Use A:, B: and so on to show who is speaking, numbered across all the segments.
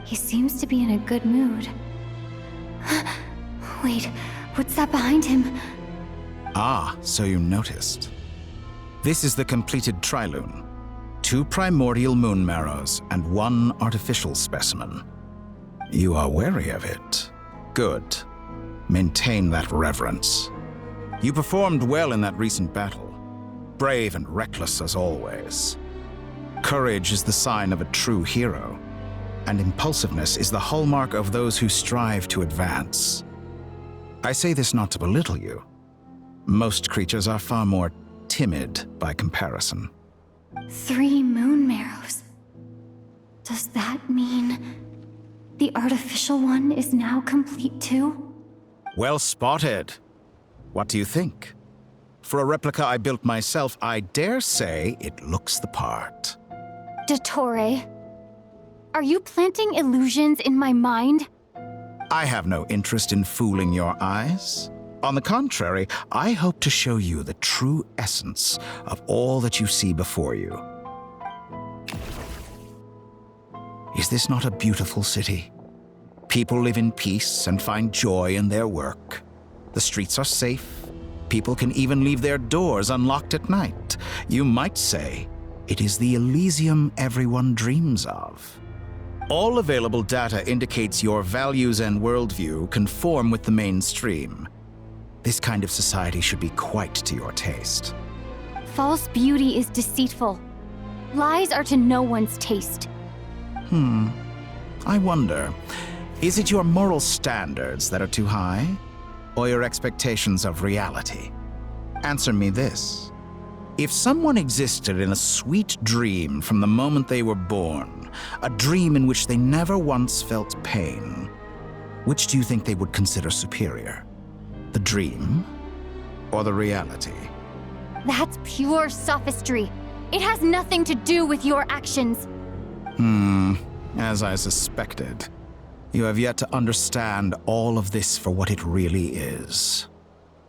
A: He seems to be in a good mood. Wait, what's that behind him?
B: Ah, so you noticed. This is the completed Trilune. 2 primordial moon marrows and 1 artificial specimen. You are wary of it. Good. Maintain that reverence. You performed well in that recent battle. Brave and reckless as always. Courage is the sign of a true hero, and impulsiveness is the hallmark of those who strive to advance. I say this not to belittle you. Most creatures are far more timid by comparison.
A: 3 moon marrows. Does that mean the artificial one is now complete too?
B: Well spotted. What do you think? For a replica I built myself, I dare say it looks the part.
A: Dottore, are you planting illusions in my mind?
B: I have no interest in fooling your eyes. On the contrary, I hope to show you the true essence of all that you see before you. Is this not a beautiful city? People live in peace and find joy in their work. The streets are safe. People can even leave their doors unlocked at night. You might say it is the Elysium everyone dreams of. All available data indicates your values and worldview conform with the mainstream. This kind of society should be quite to your taste.
A: False beauty is deceitful. Lies are to no one's taste.
B: I wonder, is it your moral standards that are too high, or your expectations of reality? Answer me this. If someone existed in a sweet dream from the moment they were born, a dream in which they never once felt pain, which do you think they would consider superior? The dream or the reality?
A: That's pure sophistry. It has nothing to do with your actions.
B: As I suspected. You have yet to understand all of this for what it really is.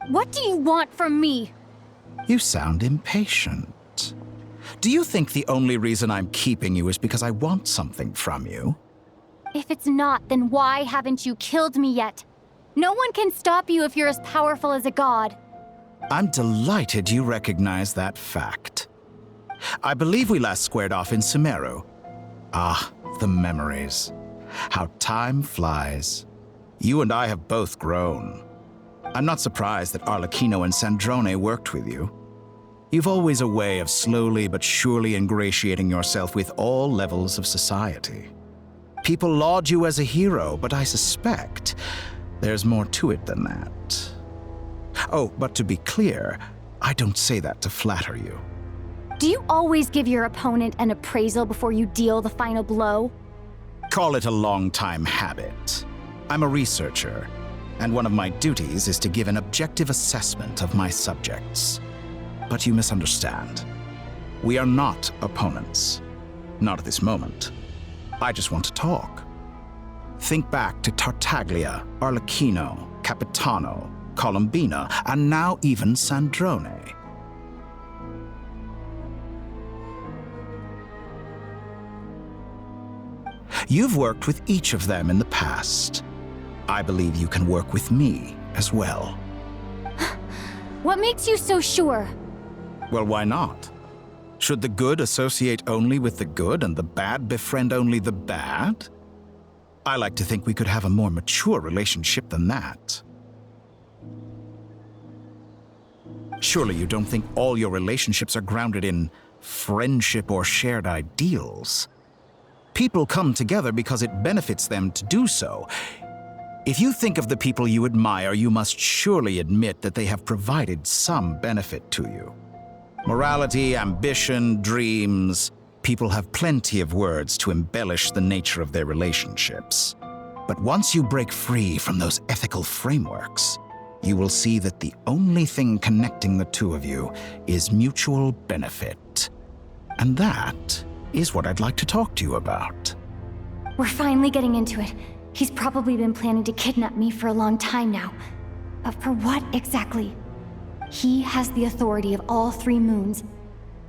A: What do you want from me?
B: You sound impatient. Do you think the only reason I'm keeping you is because I want something from you?
A: If it's not, then why haven't you killed me yet? No one can stop you if you're as powerful as a god.
B: I'm delighted you recognize that fact. I believe we last squared off in Sumeru. Ah, the memories. How time flies. You and I have both grown. I'm not surprised that Arlecchino and Sandrone worked with you. You've always a way of slowly but surely ingratiating yourself with all levels of society. People laud you as a hero, but I suspect there's more to it than that. Oh, but to be clear, I don't say that to flatter you.
A: Do you always give your opponent an appraisal before you deal the final blow?
B: Call it a long-time habit. I'm a researcher, and one of my duties is to give an objective assessment of my subjects. But you misunderstand. We are not opponents. Not at this moment. I just want to talk. Think back to Tartaglia, Arlecchino, Capitano, Colombina, and now even Sandrone. You've worked with each of them in the past. I believe you can work with me as well.
A: What makes you so sure?
B: Well, why not? Should the good associate only with the good and the bad befriend only the bad? I like to think we could have a more mature relationship than that. Surely you don't think all your relationships are grounded in friendship or shared ideals? People come together because it benefits them to do so. If you think of the people you admire, you must surely admit that they have provided some benefit to you. Morality, ambition, dreams. People have plenty of words to embellish the nature of their relationships. But once you break free from those ethical frameworks, you will see that the only thing connecting the two of you is mutual benefit. And that is what I'd like to talk to you about.
A: We're finally getting into it. He's probably been planning to kidnap me for a long time now. But for what exactly? He has the authority of all 3 moons.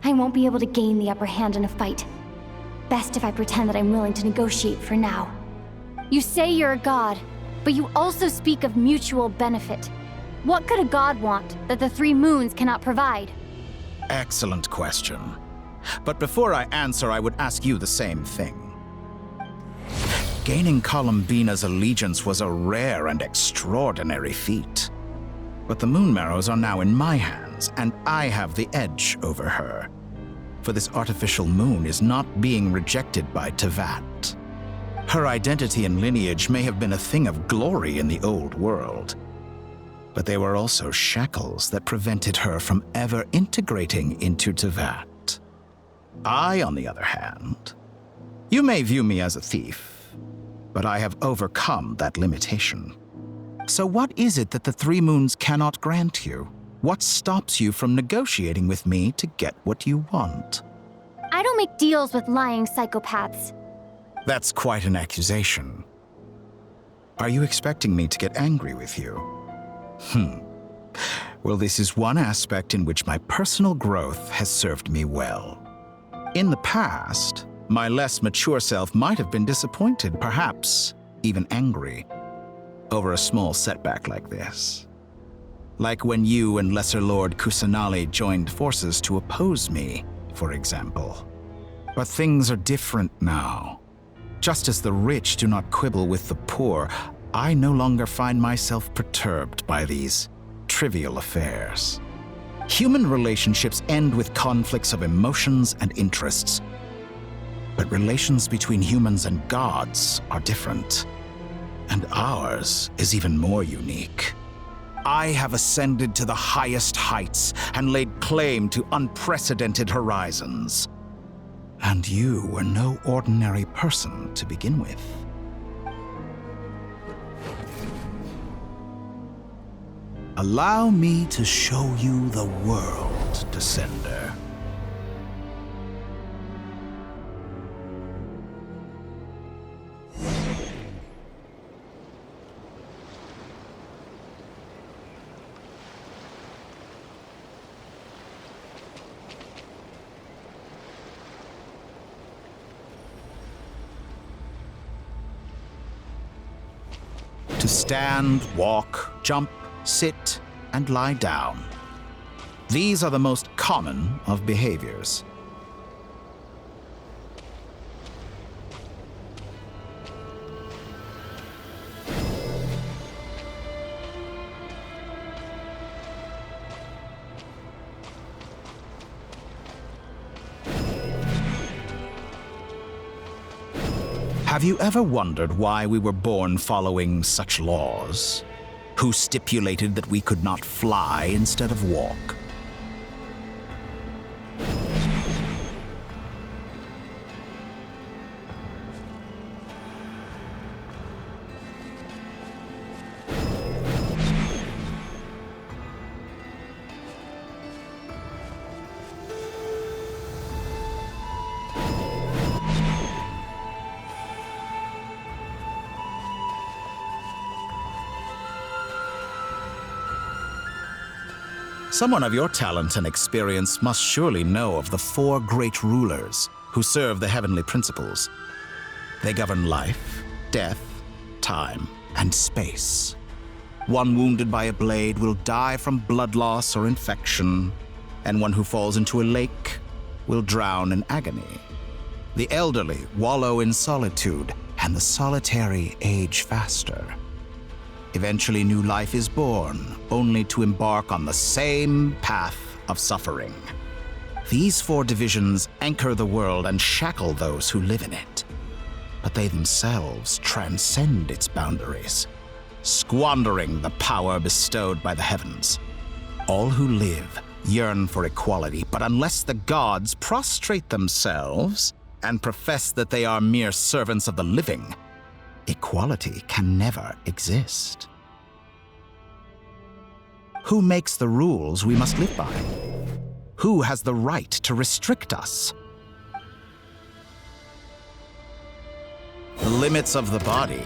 A: I won't be able to gain the upper hand in a fight. Best if I pretend that I'm willing to negotiate for now. You say you're a god, but you also speak of mutual benefit. What could a god want that the three moons cannot provide?
B: Excellent question. But before I answer, I would ask you the same thing. Gaining Columbina's allegiance was a rare and extraordinary feat. But the Moon Marrows are now in my hands, and I have the edge over her. For this artificial moon is not being rejected by Tevat. Her identity and lineage may have been a thing of glory in the old world, but they were also shackles that prevented her from ever integrating into Tevat. I, on the other hand, you may view me as a thief, but I have overcome that limitation. So what is it that the three moons cannot grant you? What stops you from negotiating with me to get what you want?
A: I don't make deals with lying psychopaths.
B: That's quite an accusation. Are you expecting me to get angry with you? Well, this is one aspect in which my personal growth has served me well. In the past, my less mature self might have been disappointed, perhaps even angry, over a small setback like this. Like when you and Lesser Lord Kusanali joined forces to oppose me, for example. But things are different now. Just as the rich do not quibble with the poor, I no longer find myself perturbed by these trivial affairs. Human relationships end with conflicts of emotions and interests. But relations between humans and gods are different. And ours is even more unique. I have ascended to the highest heights and laid claim to unprecedented horizons. And you were no ordinary person to begin with. Allow me to show you the world, Descender. To stand, walk, jump, sit, and lie down. These are the most common of behaviors. Have you ever wondered why we were born following such laws? Who stipulated that we could not fly instead of walk? Someone of your talent and experience must surely know of the four great rulers who serve the heavenly principles. They govern life, death, time, and space. One wounded by a blade will die from blood loss or infection, and one who falls into a lake will drown in agony. The elderly wallow in solitude, and the solitary age faster. Eventually, new life is born, only to embark on the same path of suffering. These four divisions anchor the world and shackle those who live in it. But they themselves transcend its boundaries, squandering the power bestowed by the heavens. All who live yearn for equality, but unless the gods prostrate themselves and profess that they are mere servants of the living, equality can never exist. Who makes the rules we must live by? Who has the right to restrict us? The limits of the body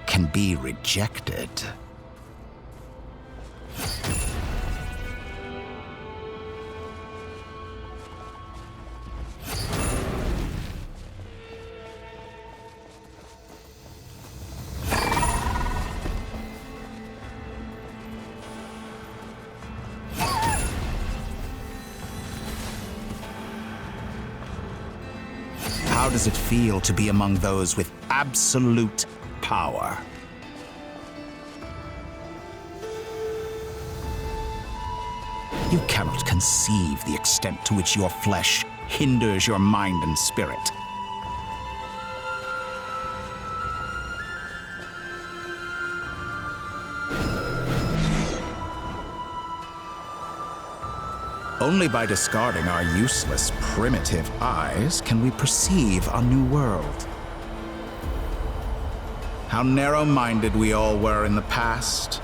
B: can be rejected. does it feel to be among those with absolute power? You cannot conceive the extent to which your flesh hinders your mind and spirit. Only by discarding our useless, primitive eyes can we perceive a new world. How narrow-minded we all were in the past.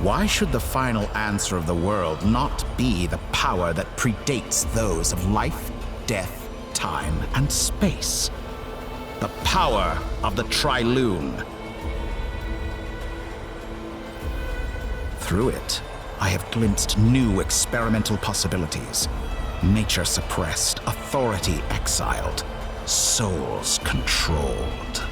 B: Why should the final answer of the world not be the power that predates those of life, death, time, and space? The power of the Trilune. Through it, I have glimpsed new experimental possibilities. Nature suppressed, authority exiled, souls controlled.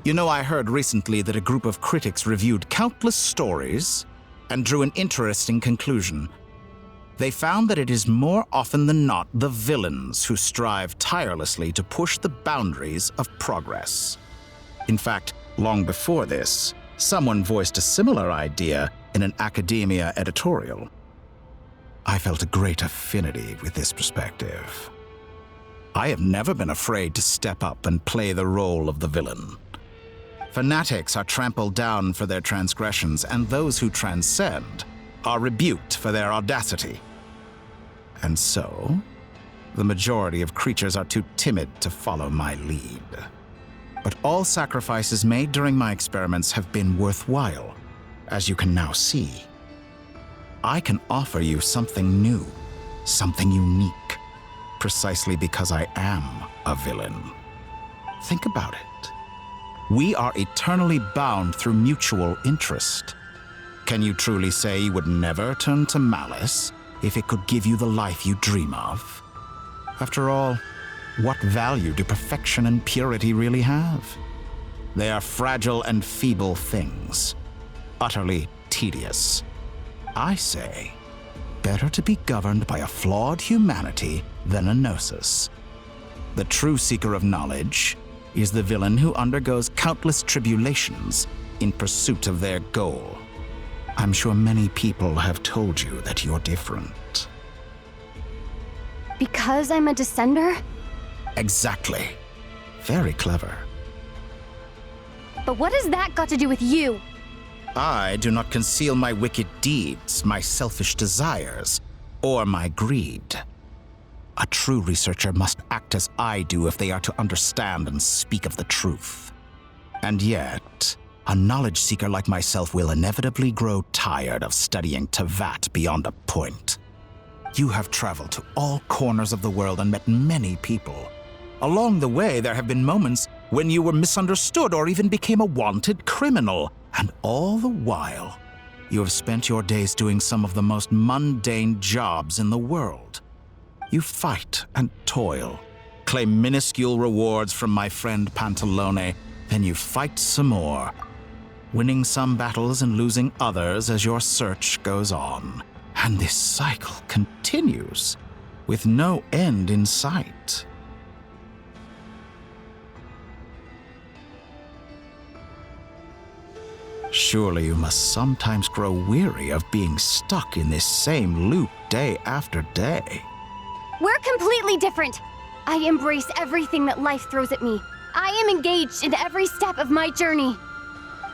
B: You know, I heard recently that a group of critics reviewed countless stories and drew an interesting conclusion. They found that it is more often than not the villains who strive tirelessly to push the boundaries of progress. In fact, long before this, someone voiced a similar idea in an academia editorial. I felt a great affinity with this perspective. I have never been afraid to step up and play the role of the villain. Fanatics are trampled down for their transgressions, and those who transcend are rebuked for their audacity. And so, the majority of creatures are too timid to follow my lead. But all sacrifices made during my experiments have been worthwhile, as you can now see. I can offer you something new, something unique, precisely because I am a villain. Think about it. We are eternally bound through mutual interest. Can you truly say you would never turn to malice if it could give you the life you dream of? After all, what value do perfection and purity really have? They are fragile and feeble things, utterly tedious. I say, better to be governed by a flawed humanity than a gnosis. The true seeker of knowledge is the villain who undergoes countless tribulations in pursuit of their goal. I'm sure many people have told you that you're different.
A: Because I'm a descender?
B: Exactly. Very clever.
A: But what has that got to do with you?
B: I do not conceal my wicked deeds, my selfish desires, or my greed. A true researcher must act as I do if they are to understand and speak of the truth. And yet, a knowledge seeker like myself will inevitably grow tired of studying Tevat beyond a point. You have traveled to all corners of the world and met many people. Along the way, there have been moments when you were misunderstood or even became a wanted criminal. And all the while, you have spent your days doing some of the most mundane jobs in the world. You fight and toil, claim minuscule rewards from my friend Pantalone, then you fight some more, winning some battles and losing others as your search goes on. And this cycle continues, with no end in sight. Surely you must sometimes grow weary of being stuck in this same loop day after day.
A: We're completely different. I embrace everything that life throws at me. I am engaged in every step of my journey.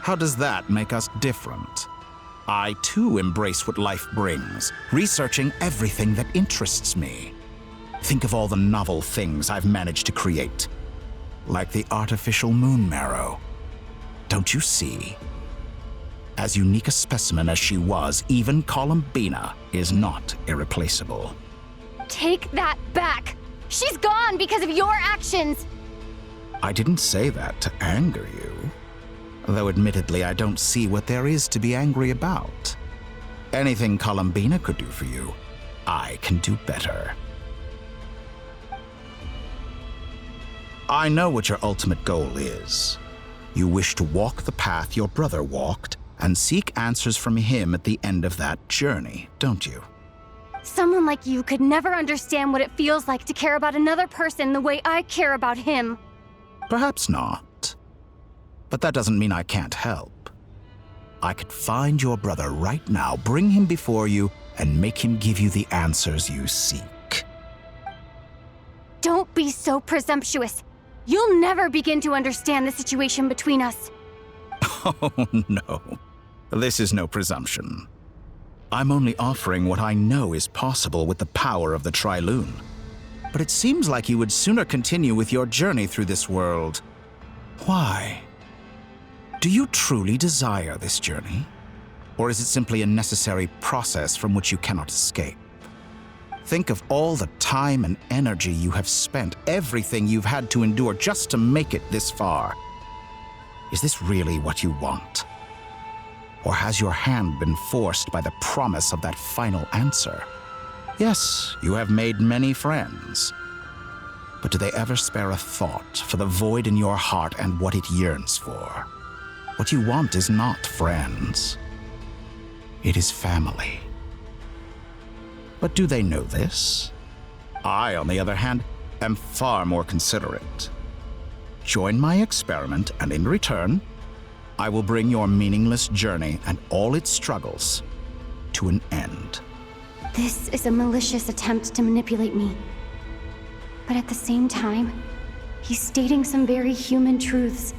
B: How does that make us different? I too embrace what life brings, researching everything that interests me. Think of all the novel things I've managed to create, like the artificial moon marrow. Don't you see? As unique a specimen as she was, even Columbina is not irreplaceable.
A: Take that back! She's gone because of your actions!
B: I didn't say that to anger you. Though admittedly, I don't see what there is to be angry about. Anything Columbina could do for you, I can do better. I know what your ultimate goal is. You wish to walk the path your brother walked and seek answers from him at the end of that journey, don't you?
A: Someone like you could never understand what it feels like to care about another person the way I care about him.
B: Perhaps not. But that doesn't mean I can't help. I could find your brother right now, bring him before you, and make him give you the answers you seek.
A: Don't be so presumptuous. You'll never begin to understand the situation between us.
B: Oh, no. This is no presumption. I'm only offering what I know is possible with the power of the Trilune. But it seems like you would sooner continue with your journey through this world. Why? Do you truly desire this journey? Or is it simply a necessary process from which you cannot escape? Think of all the time and energy you have spent, everything you've had to endure just to make it this far. Is this really what you want? Or has your hand been forced by the promise of that final answer? Yes, you have made many friends. But do they ever spare a thought for the void in your heart and what it yearns for? What you want is not friends. It is family. But do they know this? I, on the other hand, am far more considerate. Join my experiment, and in return, I will bring your meaningless journey and all its struggles to an end.
A: This is a malicious attempt to manipulate me. But at the same time, he's stating some very human truths.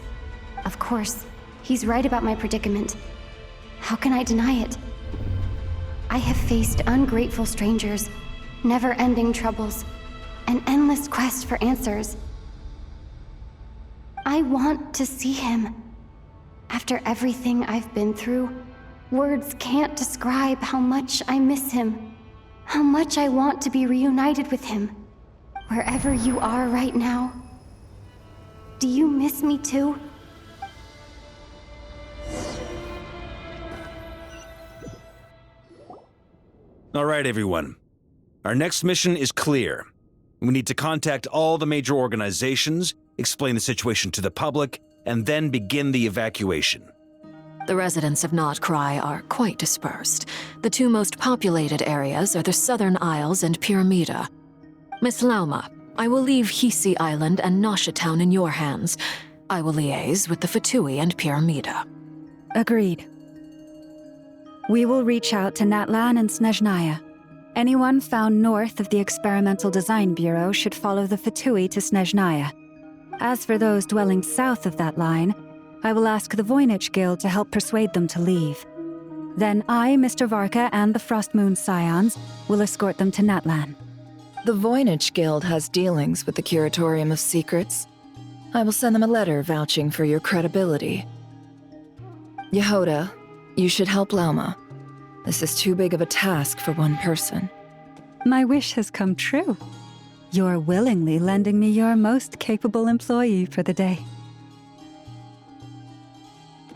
A: Of course, he's right about my predicament. How can I deny it? I have faced ungrateful strangers, never-ending troubles, an endless quest for answers. I want to see him. After everything I've been through, words can't describe how much I miss him, how much I want to be reunited with him. Wherever you are right now, do you miss me too?
C: All right, everyone. Our next mission is clear. We need to contact all the major organizations, explain the situation to the public, and then begin the evacuation.
D: The residents of Notcry are quite dispersed. The two most populated areas are the Southern Isles and Pyramida. Miss Lauma, I will leave Hisi Island and Nasha Town in your hands. I will liaise with the Fatui and Pyramida.
E: Agreed. We will reach out to Natlan and Snezhnaya. Anyone found north of the Experimental Design Bureau should follow the Fatui to Snezhnaya. As for those dwelling south of that line, I will ask the Voynich Guild to help persuade them to leave. Then I, Mr. Varka, and the Frostmoon Scions will escort them to Natlan.
D: The Voynich Guild has dealings with the Curatorium of Secrets. I will send them a letter vouching for your credibility. Yehoda, you should help Lauma. This is too big of a task for one person.
E: My wish has come true. You're willingly lending me your most capable employee for the day.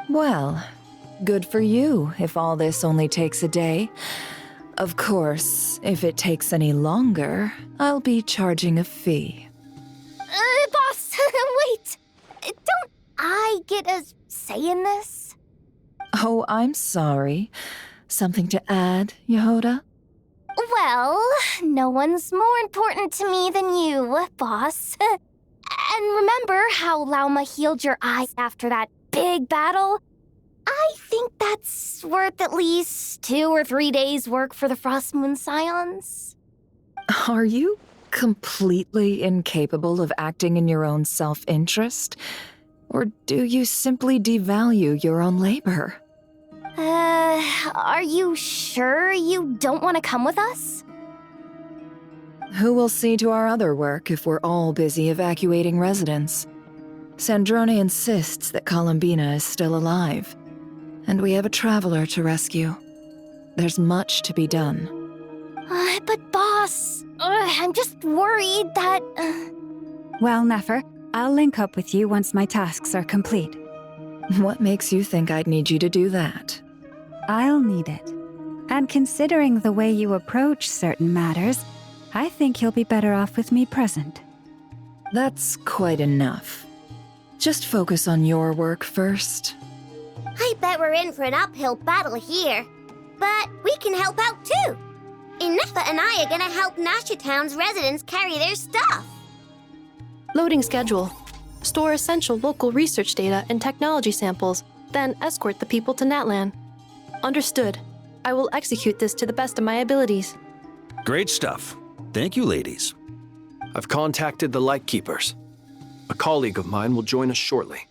D: Well, good for you if all this only takes a day. Of course, if it takes any longer, I'll be charging a fee.
F: Boss, wait! Don't I get a say in this?
D: Oh, I'm sorry. Something to add, Yehoda?
F: Well, no one's more important to me than you, boss. And remember how Lauma healed your eyes after that big battle? I think that's worth at least 2 or 3 days' work for the Frostmoon Scions.
D: Are you completely incapable of acting in your own self-interest? Or do you simply devalue your own labor?
F: Are you sure you don't want to come with us?
D: Who will see to our other work if we're all busy evacuating residents? Sandrone insists that Columbina is still alive, and we have a traveler to rescue. There's much to be done.
F: But boss, I'm just worried that...
E: Well, Nefer, I'll link up with you once my tasks are complete.
D: What makes you think I'd need you to do that?
E: I'll need it. And considering the way you approach certain matters, I think you'll be better off with me present.
D: That's quite enough. Just focus on your work first.
G: I bet we're in for an uphill battle here. But we can help out too. Inessa and I are gonna help Nasha Town's residents carry their stuff.
H: Loading schedule. Store essential local research data and technology samples, then escort the people to Natlan. Understood. I will execute this to the best of my abilities.
C: Great stuff. Thank you, ladies.
I: I've contacted the Lightkeepers. A colleague of mine will join us shortly.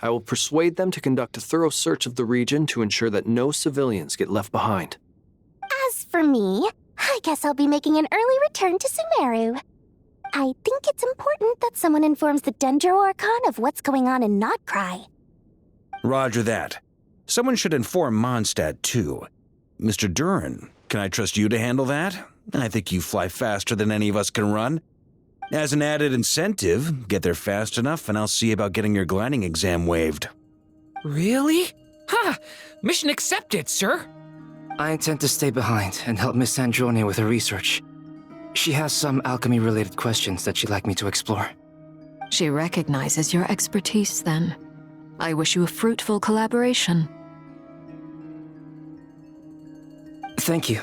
I: I will persuade them to conduct a thorough search of the region to ensure that no civilians get left behind.
F: As for me, I guess I'll be making an early return to Sumeru. I think it's important that someone informs the Dendro Archon of what's going on in Notcry.
C: Roger that. Someone should inform Mondstadt, too. Mr. Duran, can I trust you to handle that? I think you fly faster than any of us can run. As an added incentive, get there fast enough and I'll see about getting your gliding exam waived.
J: Really? Ha! Mission accepted, sir.
K: I intend to stay behind and help Miss Sandrone with her research. She has some alchemy-related questions that she'd like me to explore.
D: She recognizes your expertise then. I wish you a fruitful collaboration.
K: Thank you.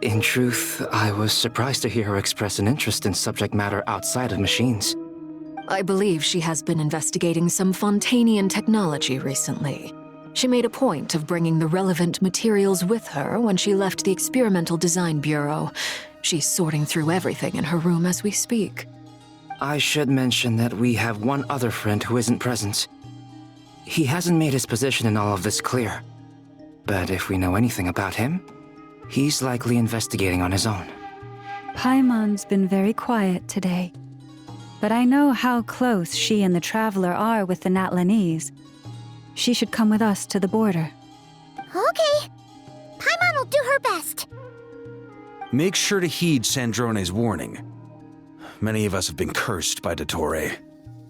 K: In truth, I was surprised to hear her express an interest in subject matter outside of machines.
D: I believe she has been investigating some Fontanian technology recently. She made a point of bringing the relevant materials with her when she left the Experimental Design Bureau. She's sorting through everything in her room as we speak.
K: I should mention that we have one other friend who isn't present. He hasn't made his position in all of this clear. But if we know anything about him, he's likely investigating on his own.
E: Paimon's been very quiet today. But I know how close she and the Traveler are with the Natlanese. She should come with us to the border.
F: Okay. Paimon will do her best.
C: Make sure to heed Sandrone's warning. Many of us have been cursed by Dottore.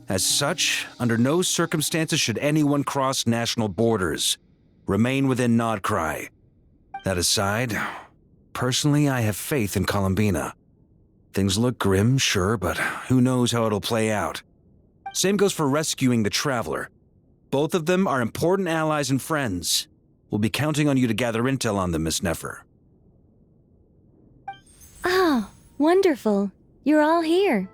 C: As such, under no circumstances should anyone cross national borders. Remain within Nodcry. That aside, personally I have faith in Columbina. Things look grim, sure, but who knows how it'll play out. Same goes for rescuing the Traveler. Both of them are important allies and friends. We'll be counting on you to gather intel on them, Miss Nefer.
A: Oh, wonderful. You're all here.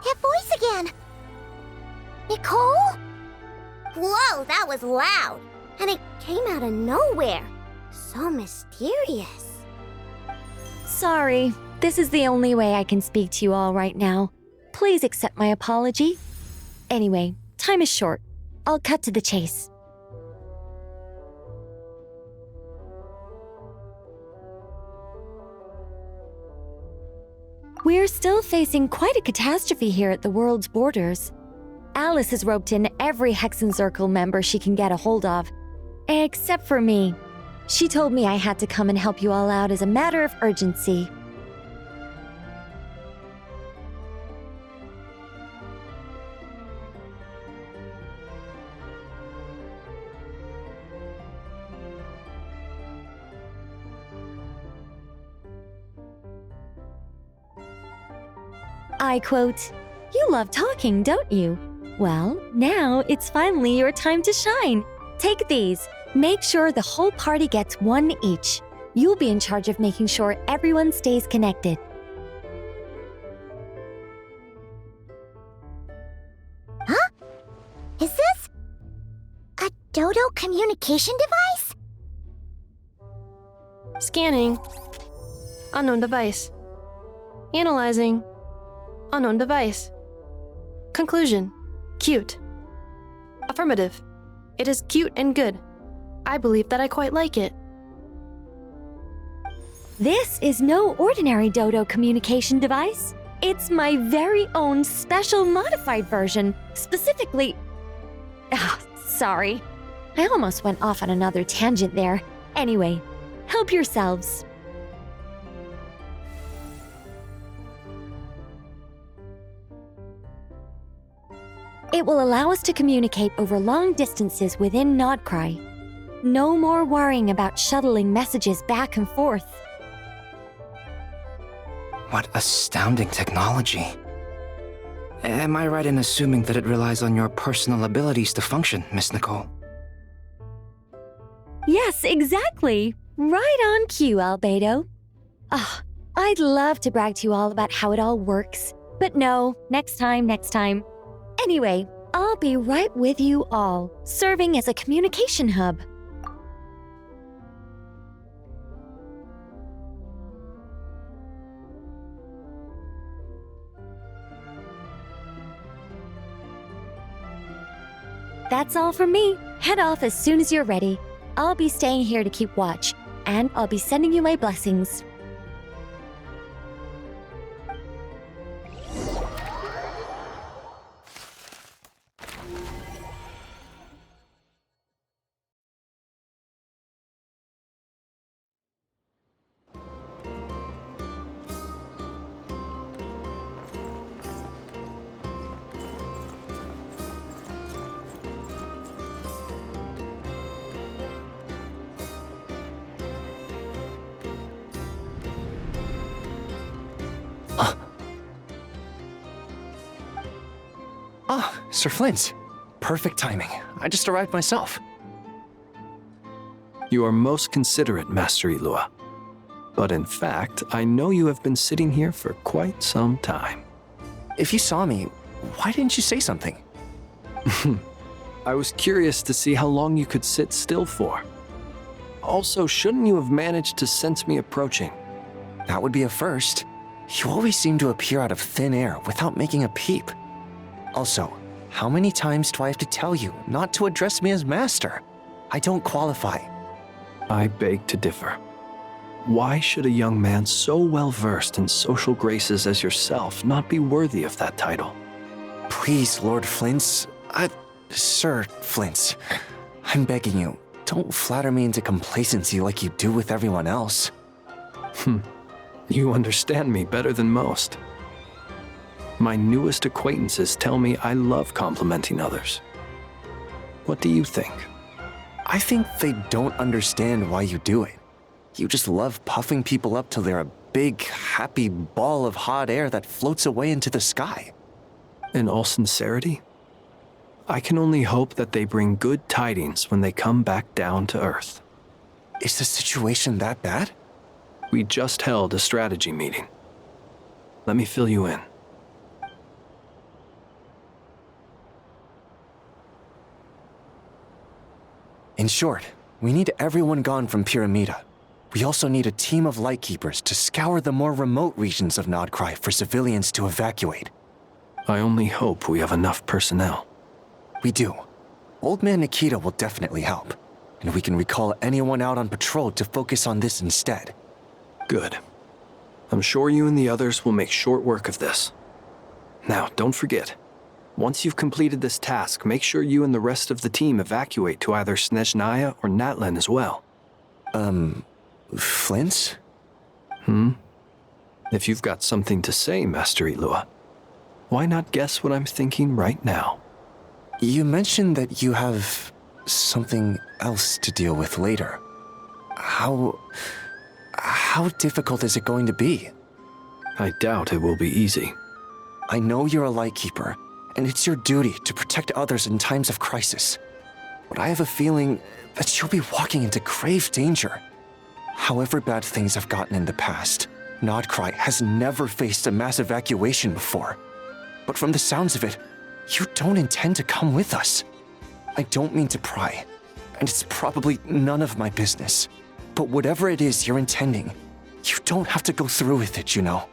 F: That voice again. Nicole?
G: Whoa, that was loud. And it came out of nowhere. So mysterious.
A: Sorry, this is the only way I can speak to you all right now. Please accept my apology. Anyway, time is short. I'll cut to the chase. We're still facing quite a catastrophe here at the world's borders. Alice has roped in every Hexen Circle member she can get a hold of. Except for me. She told me I had to come and help you all out as a matter of urgency. I quote, "You love talking, don't you? Well, now it's finally your time to shine. Take these. Make sure the whole party gets one each. You'll be in charge of making sure everyone stays connected."
F: Huh? Is this a Dodo communication device?
H: Scanning. Unknown device. Analyzing. Unknown device. Conclusion. Cute. Affirmative. It is cute and good. I believe that I quite like it.
A: This is no ordinary Dodo communication device. It's my very own special modified version, specifically... sorry. I almost went off on another tangent there. Anyway, help yourselves. It will allow us to communicate over long distances within Nodcry. No more worrying about shuttling messages back and forth.
K: What astounding technology. Am I right in assuming that it relies on your personal abilities to function, Miss Nicole?
L: Yes, exactly. Right on cue, Albedo. Ah, I'd love to brag to you all about how it all works. But no, next time. Anyway, I'll be right with you all, serving as a communication hub. That's all from me. Head off as soon as you're ready. I'll be staying here to keep watch, and I'll be sending you my blessings.
M: Sir Flint. Perfect timing. I just arrived myself.
I: You are most considerate, Master Ilua. But in fact, I know you have been sitting here for quite some time.
M: If you saw me, why didn't you say something?
I: I was curious to see how long you could sit still for. Also, shouldn't you have managed to sense me approaching?
M: That would be a first. You always seem to appear out of thin air without making a peep. Also, how many times do I have to tell you not to address me as master? I don't qualify.
I: I beg to differ. Why should a young man so well versed in social graces as yourself not be worthy of that title?
M: Please, Lord Flint. Sir Flint. I'm begging you, don't flatter me into complacency like you do with everyone else.
I: You understand me better than most. My newest acquaintances tell me I love complimenting others. What do you think?
M: I think they don't understand why you do it. You just love puffing people up till they're a big, happy ball of hot air that floats away into the sky.
I: In all sincerity, I can only hope that they bring good tidings when they come back down to Earth.
M: Is the situation that bad?
I: We just held a strategy meeting. Let me fill you in.
M: In short, we need everyone gone from Pyramida. We also need a team of Lightkeepers to scour the more remote regions of Nodcry for civilians to evacuate.
I: I only hope we have enough personnel.
M: We do. Old Man Nikita will definitely help, and we can recall anyone out on patrol to focus on this instead.
I: Good. I'm sure you and the others will make short work of this. Now, don't forget, once you've completed this task, make sure you and the rest of the team evacuate to either Snezhnaya or Natlan as well.
M: Flint?
I: If you've got something to say, Master Ilua, why not guess what I'm thinking right now?
M: You mentioned that you have something else to deal with later. How difficult is it going to be?
I: I doubt it will be easy.
M: I know you're a Lightkeeper, and it's your duty to protect others in times of crisis. But I have a feeling that you'll be walking into grave danger. However bad things have gotten in the past, Nodcry has never faced a mass evacuation before. But from the sounds of it, you don't intend to come with us. I don't mean to pry, and it's probably none of my business. But whatever it is you're intending, you don't have to go through with it, you know.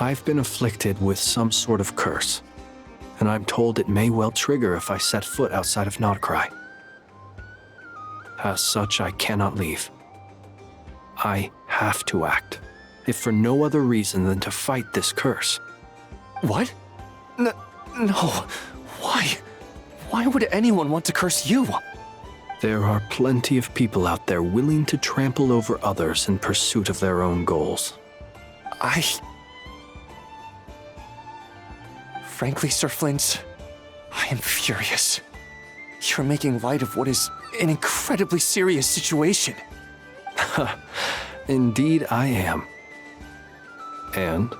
I: I've been afflicted with some sort of curse, and I'm told it may well trigger if I set foot outside of Nodcry. As such, I cannot leave. I have to act, if for no other reason than to fight this curse.
M: What? No. Why? Why would anyone want to curse you?
I: There are plenty of people out there willing to trample over others in pursuit of their own goals.
M: Frankly, Sir Flint, I am furious. You're making light of what is an incredibly serious situation.
I: Indeed I am. And?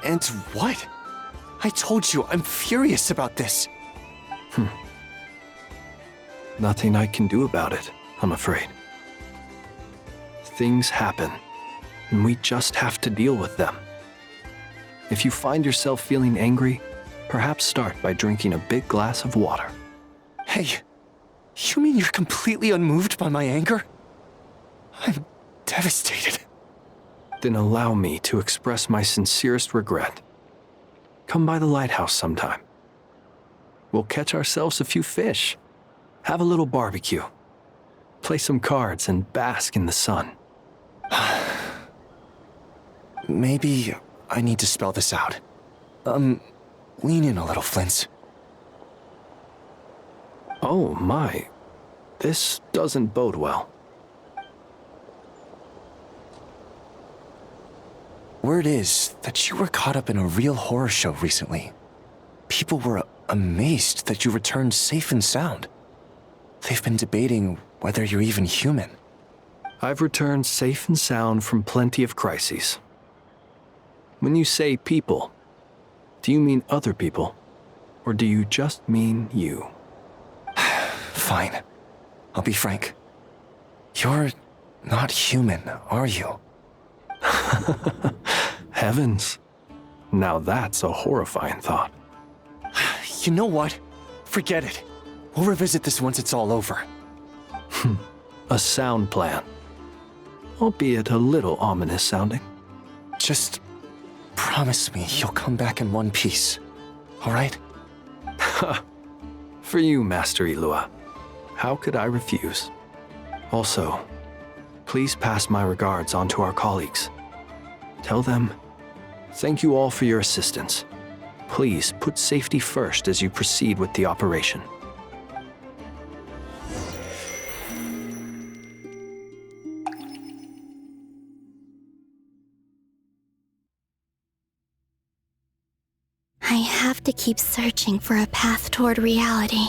M: And what? I told you, I'm furious about this.
I: Nothing I can do about it, I'm afraid. Things happen, and we just have to deal with them. If you find yourself feeling angry, perhaps start by drinking a big glass of water.
M: Hey, you mean you're completely unmoved by my anger? I'm devastated.
I: Then allow me to express my sincerest regret. Come by the lighthouse sometime. We'll catch ourselves a few fish, have a little barbecue, play some cards, and bask in the sun.
M: Maybe I need to spell this out. Lean in a little, Flint.
I: Oh my, this doesn't bode well.
M: Word is that you were caught up in a real horror show recently. People were amazed that you returned safe and sound. They've been debating whether you're even human.
I: I've returned safe and sound from plenty of crises. When you say people, do you mean other people, or do you just mean you?
M: Fine. I'll be frank. You're not human, are you?
I: Heavens. Now that's a horrifying thought.
M: You know what? Forget it. We'll revisit this once it's all over.
I: A sound plan. Albeit a little ominous sounding.
M: Just promise me you'll come back in one piece, all right?
I: For you, Master Ilua. How could I refuse? Also, please pass my regards on to our colleagues. Tell them, thank you all for your assistance. Please put safety first as you proceed with the operation.
F: I have to keep searching for a path toward reality.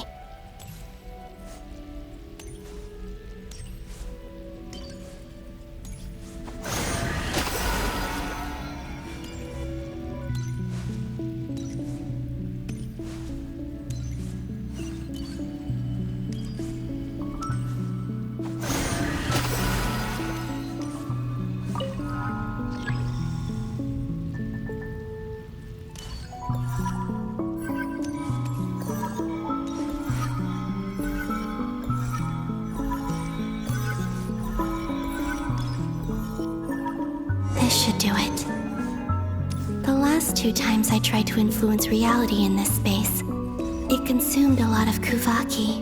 F: This should do it. The last 2 times I tried to influence reality in this space, it consumed a lot of Kuvaki.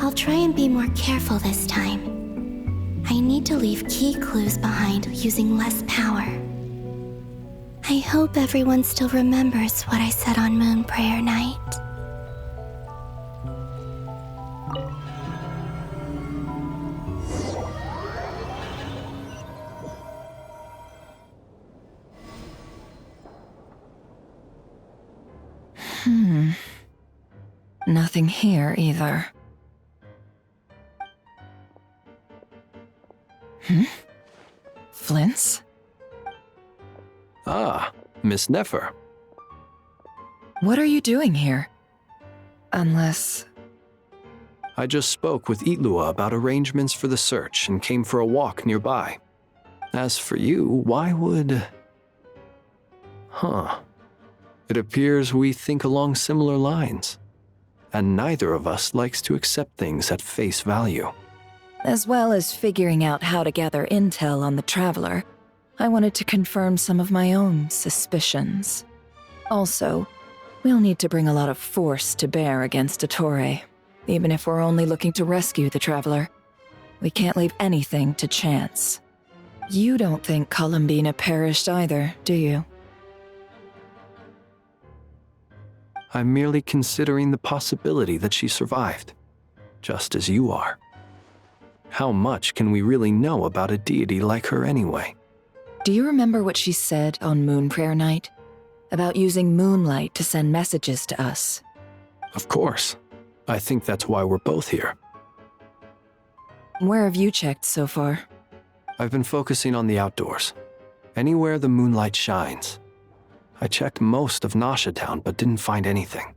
F: I'll try and be more careful this time. I need to leave key clues behind using less power. I hope everyone still remembers what I said on Moon Prayer Night.
D: Nothing here either. Flint's?
I: Ah, Miss Nefer.
D: What are you doing here? Unless...
I: I just spoke with Ilua about arrangements for the search and came for a walk nearby. As for you, why would... It appears we think along similar lines. And neither of us likes to accept things at face value.
D: As well as figuring out how to gather intel on the Traveler, I wanted to confirm some of my own suspicions. Also, we'll need to bring a lot of force to bear against Dottore, even if we're only looking to rescue the Traveler. We can't leave anything to chance. You don't think Columbina perished either, do you?
I: I'm merely considering the possibility that she survived, just as you are. How much can we really know about a deity like her anyway?
D: Do you remember what she said on Moon Prayer Night? About using moonlight to send messages to us?
I: Of course. I think that's why we're both here.
D: Where have you checked so far?
I: I've been focusing on the outdoors. Anywhere the moonlight shines. I checked most of Nasha Town, but didn't find anything.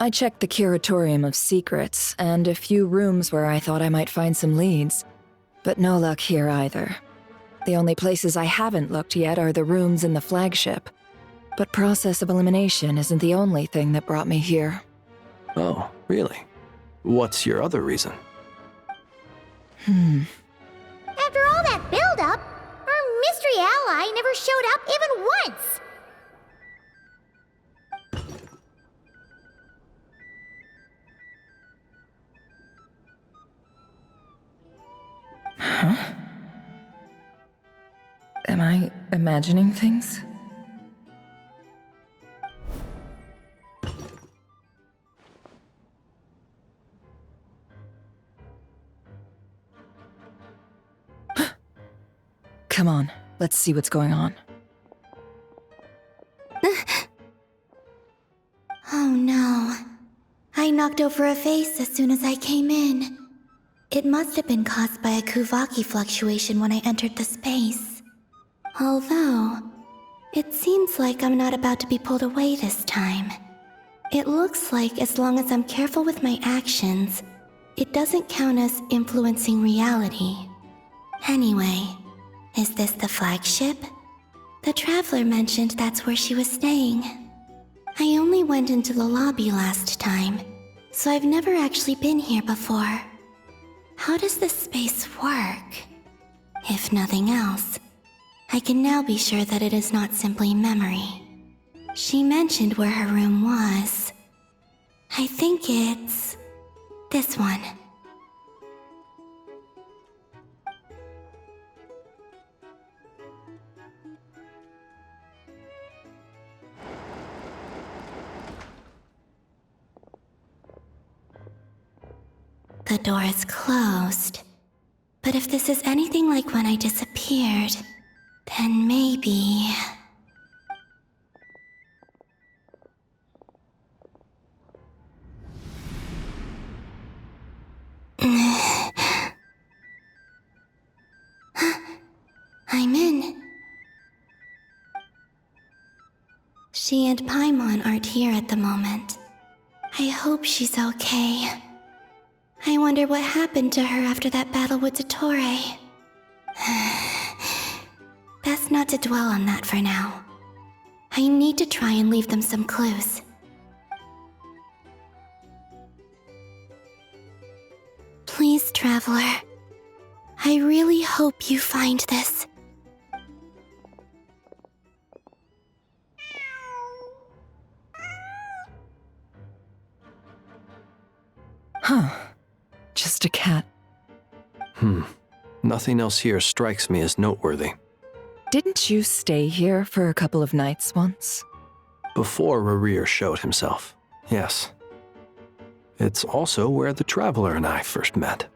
N: I checked the Curatorium of Secrets and a few rooms where I thought I might find some leads. But no luck here either. The only places I haven't looked yet are the rooms in the flagship. But process of elimination isn't the only thing that brought me here.
I: Oh, really? What's your other reason?
G: After all that build-up, our mystery ally never showed up even once!
N: Huh? Am I imagining things? Come on, let's see what's going on.
O: Oh no. I knocked over a vase as soon as I came in. It must have been caused by a Kuvaki fluctuation when I entered the space. Although, it seems like I'm not about to be pulled away this time. It looks like as long as I'm careful with my actions, it doesn't count as influencing reality. Anyway, is this the flagship? The Traveler mentioned that's where she was staying. I only went into the lobby last time, so I've never actually been here before. How does this space work? If nothing else, I can now be sure that it is not simply memory. She mentioned where her room was. I think it's this one. The door is closed. But if this is anything like when I disappeared, then maybe... I'm in. She and Paimon aren't here at the moment. I hope she's okay. I wonder what happened to her after that battle with Dottore. Best not to dwell on that for now. I need to try and leave them some clues. Please, Traveler. I really hope you find this.
N: Huh. Just a cat.
I: Nothing else here strikes me as noteworthy.
N: Didn't you stay here for a couple of nights once?
I: Before Rarir showed himself, yes. It's also where the Traveler and I first met.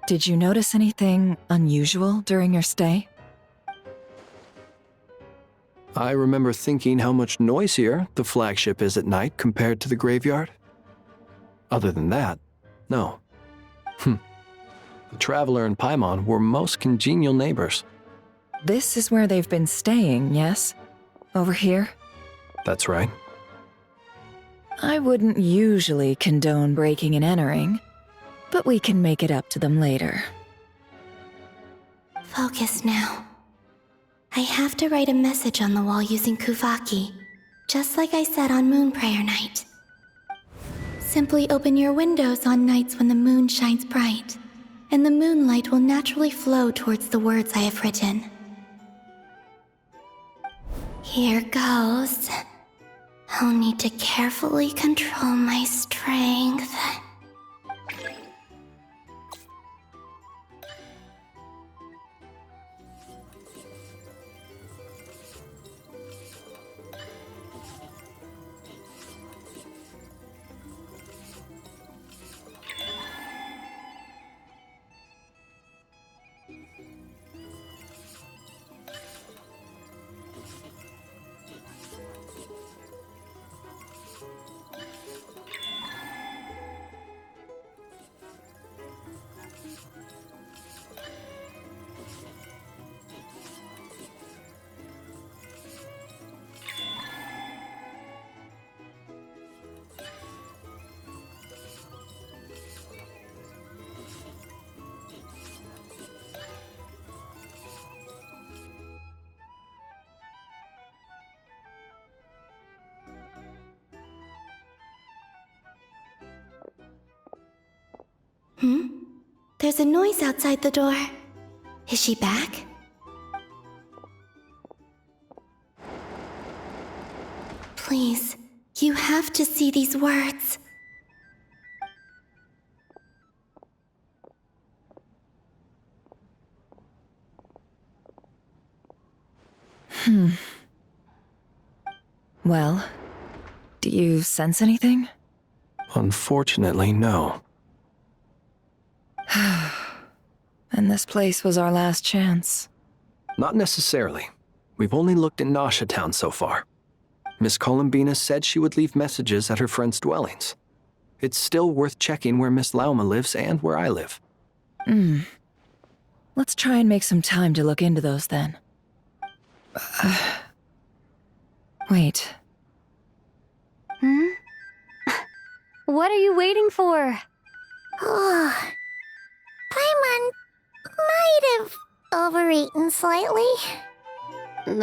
N: Did you notice anything unusual during your stay?
I: I remember thinking how much noisier the flagship is at night compared to the graveyard. Other than that, no. The Traveler and Paimon were most congenial neighbors.
N: This is where they've been staying, yes? Over here?
I: That's right.
N: I wouldn't usually condone breaking and entering, but we can make it up to them later.
O: Focus now. I have to write a message on the wall using Kuvaki, just like I said on Moon Prayer Night. Simply open your windows on nights when the moon shines bright, and the moonlight will naturally flow towards the words I have written. Here goes. I'll need to carefully control my strength. There's a noise outside the door. Is she back? Please, you have to see these words.
N: Well, do you sense anything?
I: Unfortunately, no.
N: And this place was our last chance.
I: Not necessarily. We've only looked in Nasha Town so far. Miss Columbina said she would leave messages at her friends' dwellings. It's still worth checking where Miss Lauma lives and where I live.
N: Let's try and make some time to look into those then. Wait.
A: What are you waiting for?
G: Paimon might have overeaten slightly. What's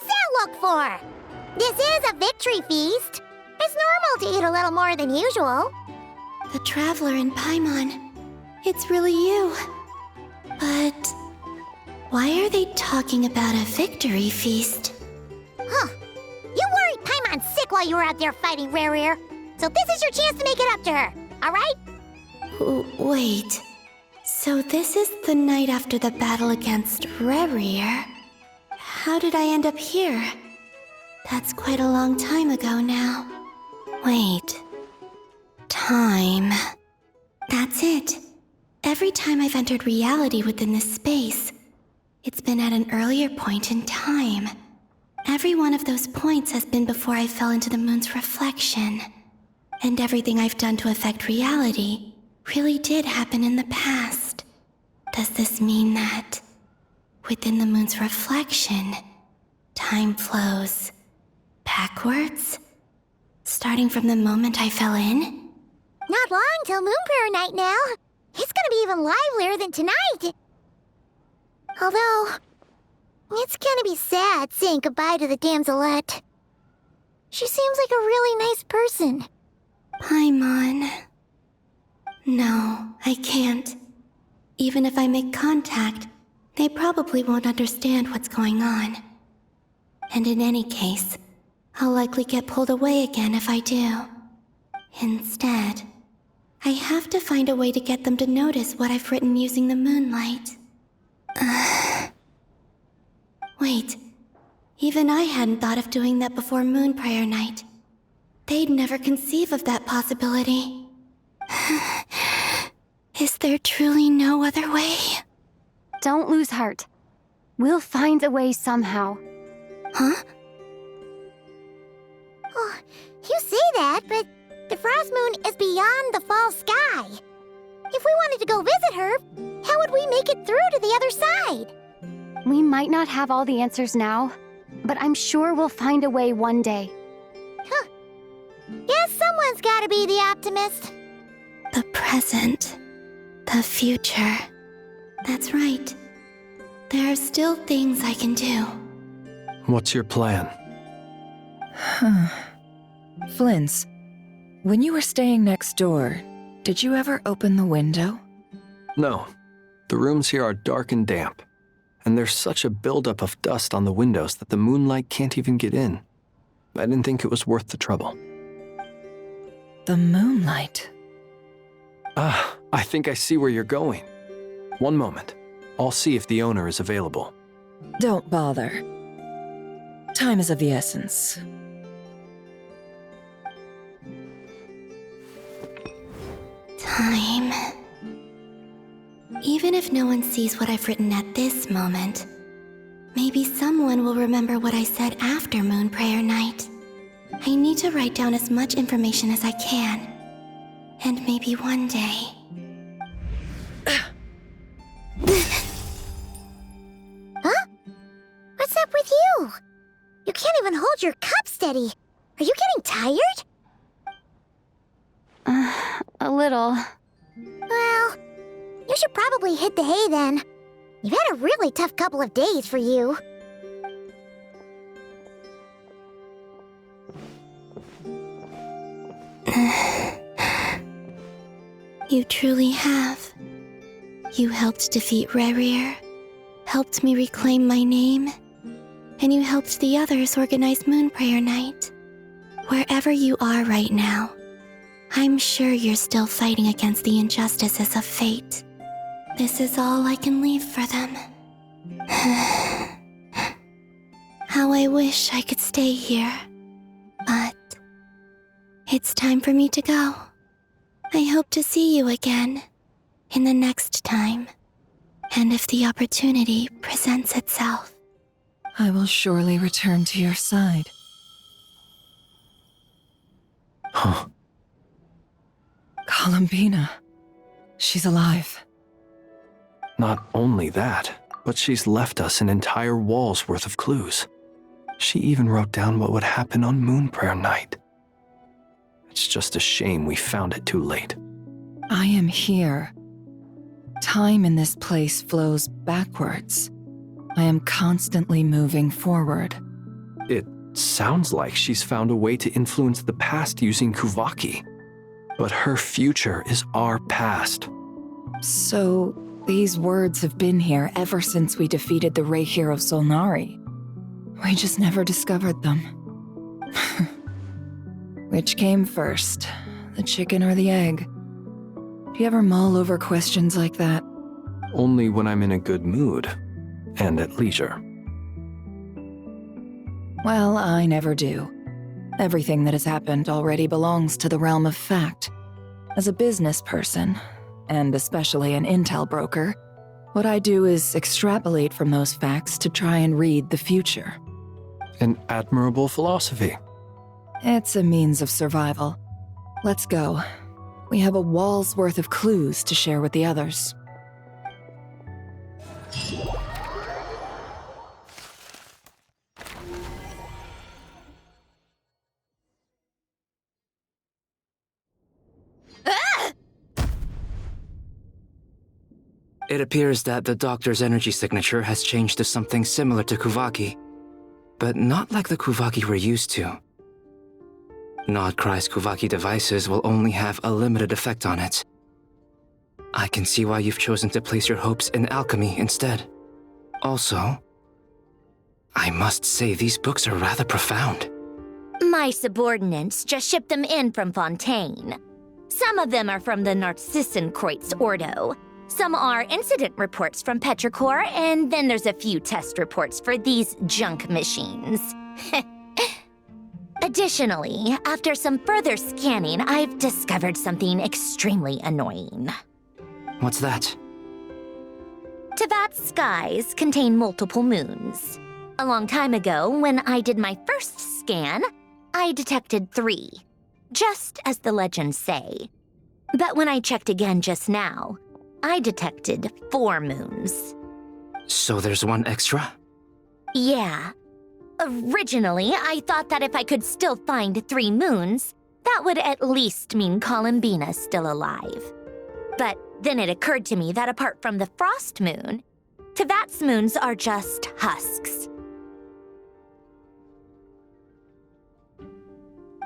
G: that look for? This is a victory feast. It's normal to eat a little more than usual.
O: The Traveler in Paimon. It's really you. But why are they talking about a victory feast?
G: Huh. You worried Paimon sick while you were out there fighting Rare. So this is your chance to make it up to her, alright?
O: Wait. So this is the night after the battle against Rare. How did I end up here? That's quite a long time ago now. Wait. Time. That's it. Every time I've entered reality within this space, it's been at an earlier point in time. Every one of those points has been before I fell into the moon's reflection. And everything I've done to affect reality really did happen in the past. Does this mean that within the moon's reflection, time flows backwards? Starting from the moment I fell in?
G: Not long till Moon Prayer Night now. It's gonna be even livelier than tonight. Although, it's gonna be sad saying goodbye to the damselette. She seems like a really nice person.
O: Paimon. No, I can't. Even if I make contact, they probably won't understand what's going on. And in any case, I'll likely get pulled away again if I do. Instead, I have to find a way to get them to notice what I've written using the moonlight. Wait, even I hadn't thought of doing that before Moon Prayer Night. They'd never conceive of that possibility. Is there truly no other way?
A: Don't lose heart. We'll find a way somehow.
O: Huh?
G: Oh, you say that, but the Frost Moon is beyond the fall sky. If we wanted to go visit her, how would we make it through to the other side?
A: We might not have all the answers now, but I'm sure we'll find a way one day.
G: Huh. Guess someone's gotta be the optimist.
O: The present. The future. That's right. There are still things I can do.
I: What's your plan?
N: Flint's, when you were staying next door, did you ever open the window?
I: No. The rooms here are dark and damp. And there's such a buildup of dust on the windows that the moonlight can't even get in. I didn't think it was worth the trouble.
N: The moonlight?
I: I think I see where you're going. One moment. I'll see if the owner is available.
N: Don't bother. Time is of the essence.
O: Time. Even if no one sees what I've written at this moment, maybe someone will remember what I said after Moon Prayer Night. I need to write down as much information as I can. And maybe one day...
G: Huh? What's up with you? You can't even hold your cup steady. Are you getting tired?
A: A little.
G: Well, you should probably hit the hay then. You've had a really tough couple of days for you.
O: You truly have. You helped defeat Rerir, helped me reclaim my name, and you helped the others organize Moon Prayer Night. Wherever you are right now, I'm sure you're still fighting against the injustices of fate. This is all I can leave for them. How I wish I could stay here. But it's time for me to go. I hope to see you again in the next time, and if the opportunity presents itself.
N: I will surely return to your side.
I: Huh.
N: Columbina. She's alive.
I: Not only that, but she's left us an entire wall's worth of clues. She even wrote down what would happen on Moon Prayer Night. It's just a shame we found it too late.
N: I am here. Time in this place flows backwards. I am constantly moving forward.
I: It sounds like she's found a way to influence the past using Kuvaki. But her future is our past.
N: So, these words have been here ever since we defeated the Ray hero Solnari. We just never discovered them. Which came first, the chicken or the egg? Do you ever mull over questions like that?
I: Only when I'm in a good mood and at leisure.
N: Well, I never do. Everything that has happened already belongs to the realm of fact. As a business person, and especially an intel broker, what I do is extrapolate from those facts to try and read the future.
I: An admirable philosophy.
N: It's a means of survival. Let's go. We have a wall's worth of clues to share with the others.
K: It appears that the doctor's energy signature has changed to something similar to Kuvaki, but not like the Kuvaki we're used to. Nodcry's Kuvaki devices will only have a limited effect on it. I can see why you've chosen to place your hopes in alchemy instead. Also, I must say these books are rather profound.
P: My subordinates just shipped them in from Fontaine. Some of them are from the Narcissenkreuz Ordo. Some are incident reports from Petrichor, and then there's a few test reports for these junk machines. Additionally, after some further scanning, I've discovered something extremely annoying.
K: What's that?
P: Tevat's skies contain multiple moons. A long time ago, when I did my first scan, I detected 3, just as the legends say. But when I checked again just now, I detected 4 moons.
K: So there's one extra?
P: Yeah. Originally, I thought that if I could still find 3 moons, that would at least mean Columbina's still alive. But then it occurred to me that apart from the frost moon, Tevat's moons are just husks.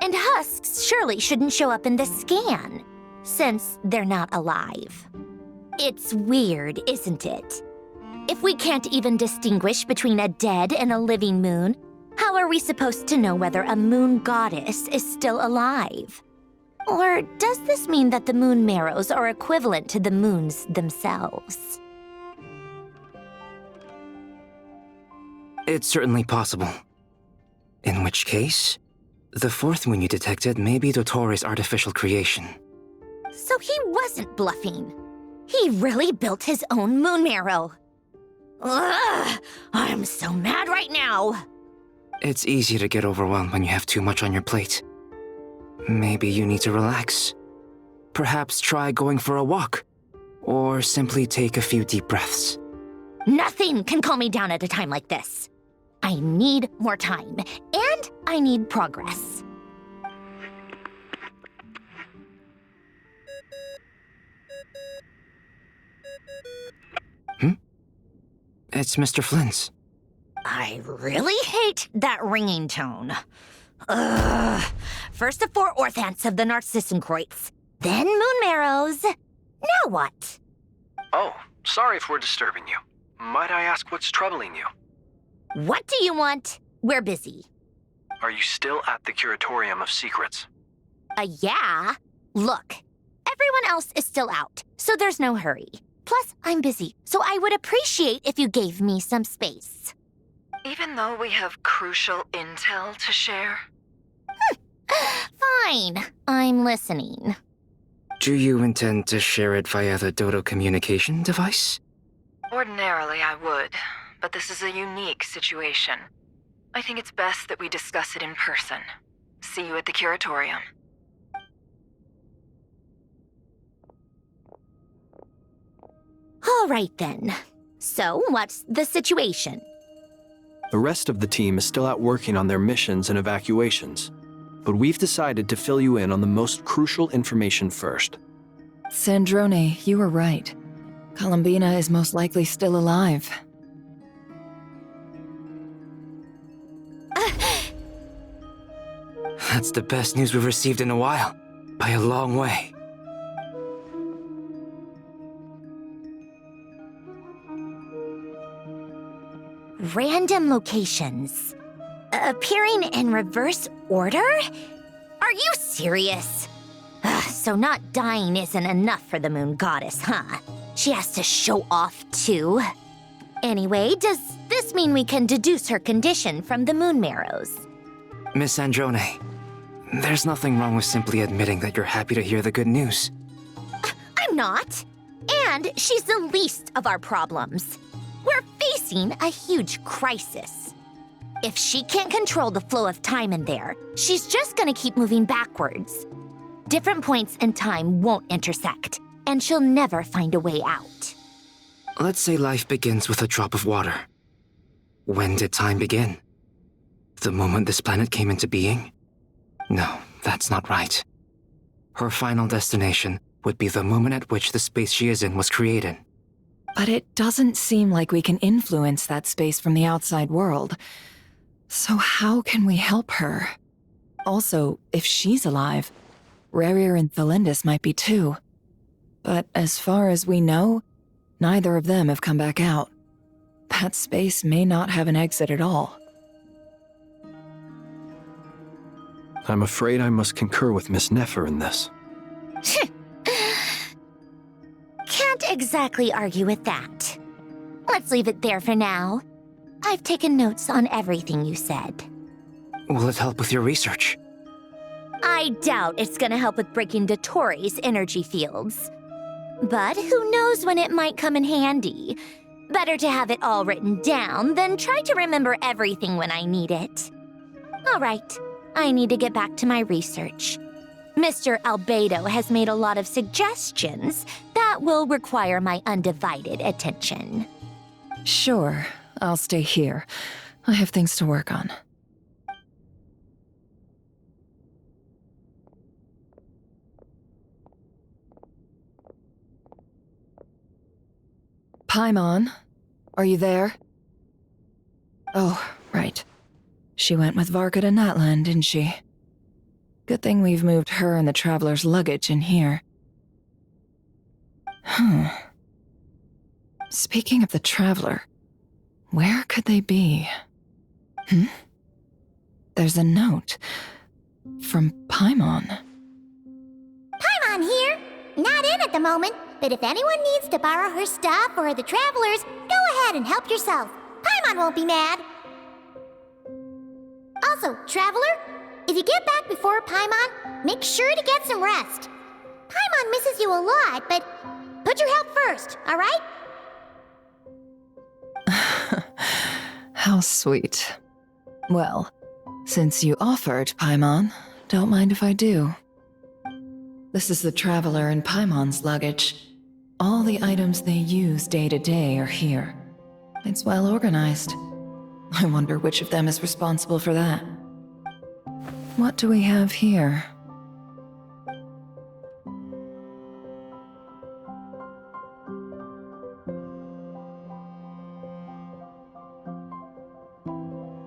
P: And husks surely shouldn't show up in the scan, since they're not alive. It's weird, isn't it? If we can't even distinguish between a dead and a living moon, how are we supposed to know whether a moon goddess is still alive? Or does this mean that the moon marrows are equivalent to the moons themselves?
K: It's certainly possible. In which case, the 4th moon you detected may be Dottores' artificial creation.
P: So he wasn't bluffing. He really built his own moon marrow. Ugh! I'm so mad right now!
K: It's easy to get overwhelmed when you have too much on your plate. Maybe you need to relax. Perhaps try going for a walk. Or simply take a few deep breaths.
P: Nothing can calm me down at a time like this. I need more time, and I need progress.
K: It's Mr. Flynn's.
P: I really hate that ringing tone. Ugh. First the 4 orthants of the Narcissenkreuz, then moon marrows, Now what?
I: Oh, sorry if we're disturbing you. Might I ask what's troubling you?
P: What do you want? We're busy.
I: Are you still at the Curatorium of Secrets?
P: Yeah. Look, everyone else is still out, so there's no hurry. Plus, I'm busy, so I would appreciate if you gave me some space.
N: Even though we have crucial intel to share?
P: Fine, I'm listening.
K: Do you intend to share it via the Dodo communication device?
N: Ordinarily, I would, but this is a unique situation. I think it's best that we discuss it in person. See you at the Curatorium.
P: All right then. So, what's the situation?
I: The rest of the team is still out working on their missions and evacuations, but we've decided to fill you in on the most crucial information first.
N: Sandrone, you were right. Columbina is most likely still alive.
K: That's the best news we've received in a while, by a long way.
P: Random locations. Appearing in reverse order? Are you serious? So not dying isn't enough for the moon goddess, huh? She has to show off too. Anyway, does this mean we can deduce her condition from the moon marrows?
K: Miss Androne, there's nothing wrong with simply admitting that you're happy to hear the good news.
P: I'm not. And she's the least of our problems. We're facing a huge crisis. If she can't control the flow of time in there, she's just gonna keep moving backwards. Different points in time won't intersect, and she'll never find a way out.
K: Let's say life begins with a drop of water. When did time begin? The moment this planet came into being? No, that's not right. Her final destination would be the moment at which the space she is in was created.
N: But it doesn't seem like we can influence that space from the outside world. So how can we help her? Also, if she's alive, Rerir and Thelindis might be too. But as far as we know, neither of them have come back out. That space may not have an exit at all.
I: I'm afraid I must concur with Miss Nefer in this.
P: Can't exactly argue with that. Let's leave it there for now. I've taken notes on everything you said.
K: Will it help with your research?
P: I doubt it's gonna help with breaking Dottoro's energy fields. But who knows when it might come in handy. Better to have it all written down than try to remember everything when I need it. All right, I need to get back to my research. Mr. Albedo has made a lot of suggestions that will require my undivided attention.
N: Sure, I'll stay here. I have things to work on. Paimon, are you there? Oh, right. She went with Varka to Natlan, didn't she? Good thing we've moved her and the Traveler's luggage in here. Speaking of the Traveler, where could they be? There's a note from Paimon.
G: Paimon here. Not in at the moment, but if anyone needs to borrow her stuff or the Travelers, go ahead and help yourself. Paimon won't be mad. Also, Traveler, if you get back before Paimon, make sure to get some rest. Paimon misses you a lot, but put your health first, all right?
N: How sweet. Well, since you offered, Paimon, don't mind if I do. This is the Traveler and Paimon's luggage. All the items they use day to day are here. It's well organized. I wonder which of them is responsible for that. What do we have here?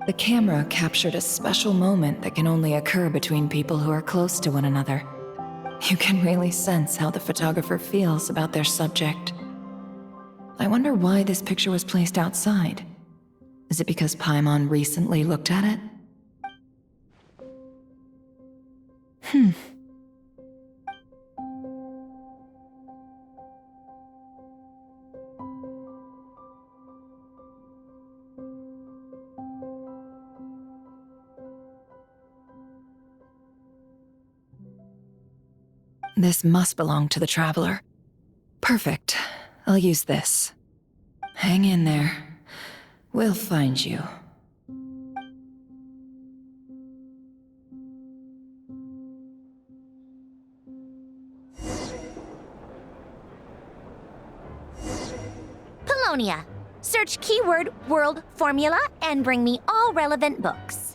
N: The camera captured a special moment that can only occur between people who are close to one another. You can really sense how the photographer feels about their subject. I wonder why this picture was placed outside. Is it because Paimon recently looked at it? This must belong to the Traveler. Perfect. I'll use this. Hang in there. We'll find you.
P: Polonia. Search keyword world formula and bring me all relevant books.